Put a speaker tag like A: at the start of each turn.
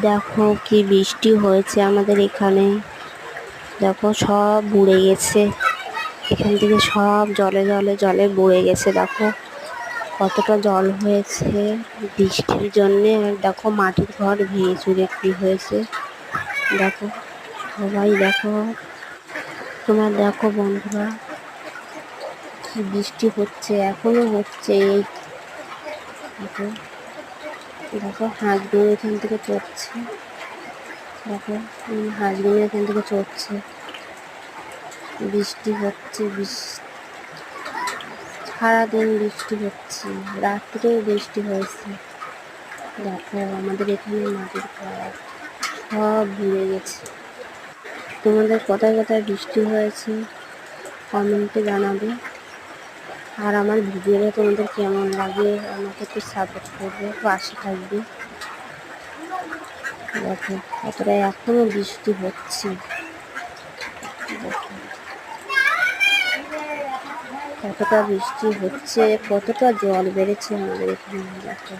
A: দেখো কি বৃষ্টি হয়েছে আমাদের এখানে। দেখো সব বুড়ে গেছে, এখান থেকে সব জলে জলে জলে বুড়ে গেছে। দেখো কতটা জল হয়েছে বৃষ্টির জন্যে। আর দেখো মাটির ঘর ভেঙে চুরে কি হয়েছে। দেখো সবাই দেখো, তোমার দেখো বন্ধুরা কি বৃষ্টি হচ্ছে, এখনো হচ্ছে। এই দেখো, দেখো হাঁসগুলো এখান থেকে চড়ছে। দেখো হাঁসগুলো এখান থেকে চড়ছে। বৃষ্টি হচ্ছে, সারাদিন বৃষ্টি হচ্ছে, রাত্রেও বৃষ্টি হয়েছে। দেখো আমাদের এখানে মাটির ঘর সব ভুলে গেছে। তোমাদের কোথায় কোথায় বৃষ্টি হয়েছে কমেন্টে জানাবে। আর আমার ভিডিওটা তোমাদের কেমন লাগে আমাকে একটু সাপোর্ট করবে, পাশে থাকবে। দেখো কতটা এখনো বৃষ্টি হচ্ছে। দেখো কতটা বৃষ্টি হচ্ছে, কতটা জল বেড়েছে আমাদের এখানে। দেখো